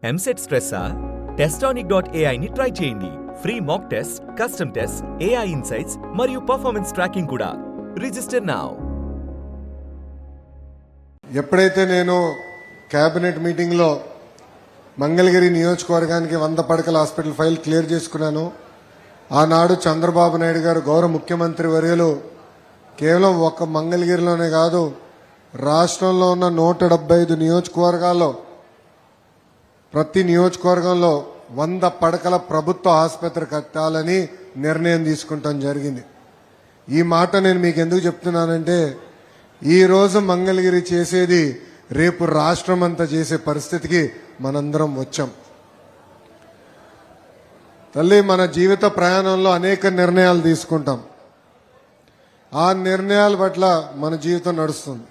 EAMCET స్ట్రెస్సా? Testonic.ai ని try చేయండి. Free mock test, custom test, AI insights మరియు పర్ఫార్మెన్స్ ట్రాకింగ్ కూడా. Register now. ఎప్పుడైతే నేను కేబినెట్ మీటింగ్లో మంగళగిరి నియోజకవర్గానికి 100 పడకల హాస్పిటల్ ఫైల్ క్లియర్ చేసుకున్నాను. ఆనాడు చంద్రబాబు నాయుడు గారు గౌరవ ముఖ్యమంత్రి వర్యులు కేవలం ఒక మంగళగిరిలోనే కాదు, రాష్ట్రంలో ఉన్న 175 నియోజకవర్గాల్లో ప్రతి నియోజకవర్గంలో 100 పడకల ప్రభుత్వ ఆసుపత్రి కట్టాలని నిర్ణయం తీసుకుంటాం జరిగింది. ఈ మాట నేను మీకు ఎందుకు చెప్తున్నానంటే, ఈరోజు మంగళగిరి చేసేది రేపు రాష్ట్రం అంతా చేసే పరిస్థితికి మనందరం వచ్చాం. తల్లి, మన జీవిత ప్రయాణంలో అనేక నిర్ణయాలు తీసుకుంటాం. ఆ నిర్ణయాల పట్ల మన జీవితం నడుస్తుంది.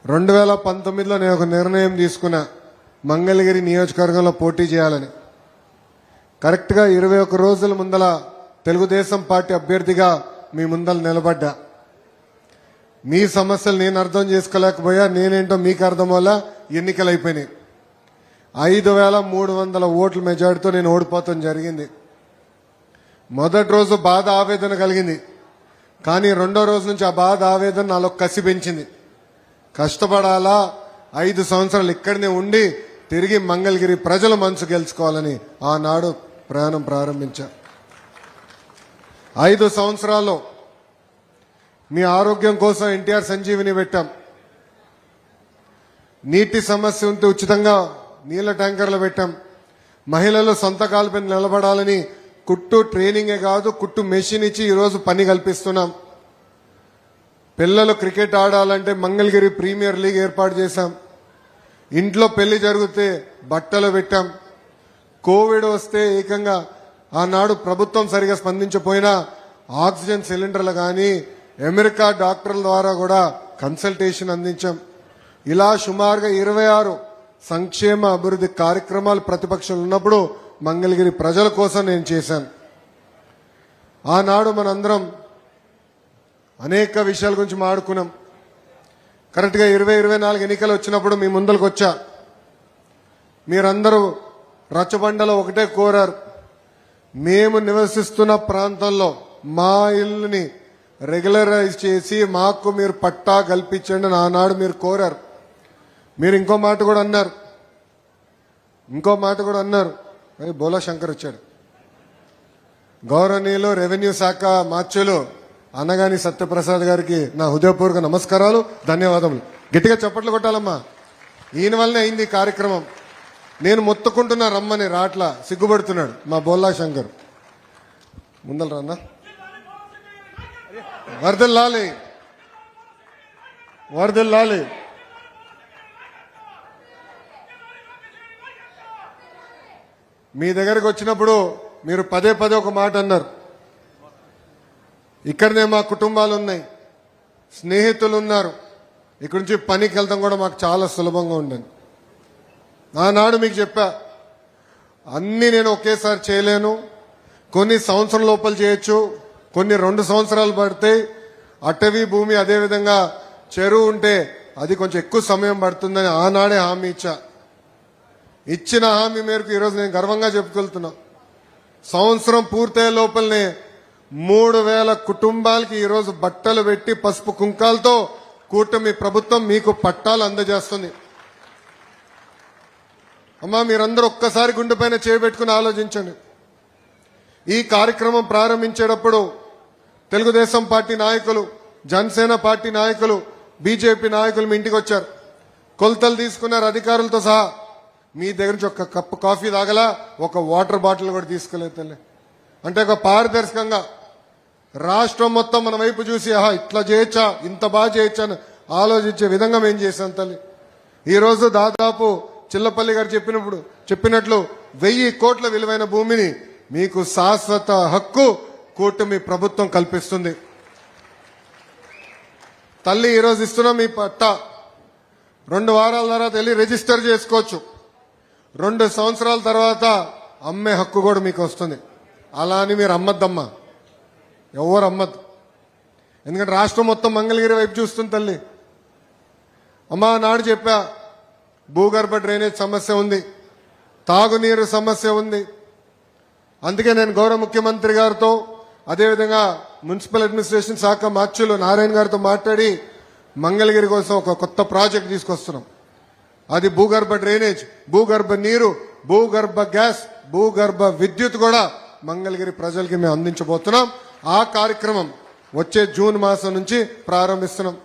2019లో నేను ఒక నిర్ణయం తీసుకున్నా, మంగళగిరి నియోజకవర్గంలో పోటీ చేయాలని. కరెక్ట్గా 21 రోజుల ముందల తెలుగుదేశం పార్టీ అభ్యర్థిగా మీ ముందల నిలబడ్డా. మీ సమస్యలు నేను అర్థం చేసుకోలేకపోయా, నేనేంటో మీకు అర్థం వల్ల ఎన్నికలు అయిపోయినాయి. 5300 ఓట్ల మెజార్టీతో నేను ఓడిపోతాం జరిగింది. మొదటి రోజు బాధ ఆవేదన కలిగింది, కానీ రెండో రోజు నుంచి ఆ బాధ ఆవేదన నాలో కసి పెంచింది. కష్టపడాలా, 5 సంవత్సరాలు ఇక్కడనే ఉండి తిరిగి మంగళగిరి ప్రజల మనసు గెలుచుకోవాలని ఆనాడు ప్రయాణం ప్రారంభించా. 5 సంవత్సరాల్లో మీ ఆరోగ్యం కోసం ఎన్టీఆర్ సంజీవిని పెట్టాం. నీటి సమస్య ఉంటే ఉచితంగా నీళ్ల ట్యాంకర్లు పెట్టాం. మహిళలు సొంత కాలుపై నిలబడాలని కుట్టు ట్రైనింగే కాదు, కుట్టు మెషిన్ ఇచ్చి ఈరోజు పని కల్పిస్తున్నాం. పిల్లలు క్రికెట్ ఆడాలంటే మంగళగిరి ప్రీమియర్ లీగ్ ఏర్పాటు చేశాం. ఇంట్లో పెళ్లి జరిగితే బట్టలు పెట్టాం. కోవిడ్ వస్తే ఏకంగా ఆనాడు ప్రభుత్వం సరిగా స్పందించపోయినా ఆక్సిజన్ సిలిండర్లు కానీ అమెరికా డాక్టర్ల ద్వారా కూడా కన్సల్టేషన్ అందించాం. ఇలా సుమారుగా 26 సంక్షేమ అభివృద్ధి కార్యక్రమాలు ప్రతిపక్షంలో ఉన్నప్పుడు మంగళగిరి ప్రజల కోసం నేను చేశాను. ఆనాడు మనందరం అనేక విషయాల గురించి మాట్లాడుకున్నాం. కరెక్ట్గా 2024 ఎన్నికలు వచ్చినప్పుడు మీ ముందరకు వచ్చా. మీరందరూ రచ్చబండలో ఒకటే కోరారు, మేము నివసిస్తున్న ప్రాంతంలో మా ఇల్లుని రెగ్యులరైజ్ చేసి మాకు మీరు పట్టా కల్పించండి అని ఆనాడు మీరు కోరారు. మీరు ఇంకో మాట కూడా అన్నారు. బోలా శంకర్ వచ్చాడు. గౌరవనీయులు రెవెన్యూ శాఖ మార్చులు అనగాని సత్యప్రసాద్ గారికి నా హృదయపూర్వక నమస్కారాలు, ధన్యవాదములు. గట్టిగా చప్పట్లు కొట్టాలమ్మా. ఈయన వల్లనే అయింది ఈ కార్యక్రమం. నేను మొత్తుకుంటున్నా రమ్మని రాట్లా, సిగ్గుపడుతున్నాడు మా బోల్లా శంకర్. ముందల రాన్నా. వరదల్లాలి. మీ దగ్గరకు వచ్చినప్పుడు మీరు పదే ఒక మాట అన్నారు. ఇక్కడనే మా కుటుంబాలు ఉన్నాయి, స్నేహితులు ఉన్నారు, ఇక్కడి నుంచి పనికి వెళ్తాం కూడా మాకు చాలా సులభంగా ఉండదు. ఆనాడు మీకు చెప్పా, అన్నీ నేను ఒకేసారి చేయలేను, కొన్ని సంవత్సరం లోపల చేయొచ్చు, కొన్ని 2 సంవత్సరాలు పడితే. అటవీ భూమి అదేవిధంగా చెరువు ఉంటే అది కొంచెం ఎక్కువ సమయం పడుతుందని ఆనాడే హామీ ఇచ్చా. ఇచ్చిన హామీ మేరకు ఈరోజు నేను గర్వంగా చెప్పుకెళ్తున్నా, సంవత్సరం పూర్తయ్యే లోపలనే 3000 కుటుంబాలకి ఈరోజు బట్టలు పెట్టి పసుపు కుంకాలతో కూటమి ప్రభుత్వం మీకు పట్టాలు అందజేస్తుంది. అమ్మా, మీరందరూ ఒక్కసారి గుండెపైన చేయబెట్టుకుని ఆలోచించండి. ఈ కార్యక్రమం ప్రారంభించేటప్పుడు తెలుగుదేశం పార్టీ నాయకులు, జనసేన పార్టీ నాయకులు, బీజేపీ నాయకులు మీ ఇంటికి వచ్చారు, కొలతలు తీసుకున్నారు అధికారులతో సహా. మీ దగ్గర నుంచి ఒక కప్పు కాఫీ తాగలా, ఒక వాటర్ బాటిల్ కూడా తీసుకోలేదు తల్లి. అంటే ఒక పారదర్శకంగా రాష్ట్రం మొత్తం మన వైపు చూసి, ఇట్లా చేయొచ్చా, ఇంత బాగా చేయొచ్చా అని ఆలోచించే విధంగా మేము చేశాం తల్లి. ఈరోజు దాదాపు చిల్లపల్లి గారు చెప్పినట్లు 1000 కోట్ల విలువైన భూమిని మీకు శాశ్వత హక్కు కూటమి ప్రభుత్వం కల్పిస్తుంది. తల్లి, ఈరోజు ఇస్తున్నాం మీ పట్టా. 2 వారాల తర్వాత వెళ్ళి రిజిస్టర్ చేసుకోవచ్చు. 2 సంవత్సరాల తర్వాత అమ్మే హక్కు కూడా మీకు వస్తుంది. అలా అని మీరు అమ్మద్దమ్మా, ఎవరు అమ్మద్దు. ఎందుకంటే రాష్ట్రం మొత్తం మంగళగిరి వైపు చూస్తుంది తల్లి. అమ్మా, నాడు చెప్పా, భూగర్భ డ్రైనేజ్ సమస్య ఉంది, తాగునీరు సమస్య ఉంది. అందుకే నేను గౌరవ ముఖ్యమంత్రి గారితో అదేవిధంగా మున్సిపల్ అడ్మినిస్ట్రేషన్ శాఖ మార్చులు నారాయణ గారితో మాట్లాడి మంగళగిరి కోసం ఒక కొత్త ప్రాజెక్ట్ తీసుకొస్తున్నాం. అది భూగర్భ డ్రైనేజ్, భూగర్భ నీరు, భూగర్భ గ్యాస్, భూగర్భ విద్యుత్ కూడా మంగళగిరి ప్రజలకి మేము అందించబోతున్నాం. ఆ కార్యక్రమం వచ్చే జూన్ మాసం నుంచి ప్రారంభిస్తున్నాం.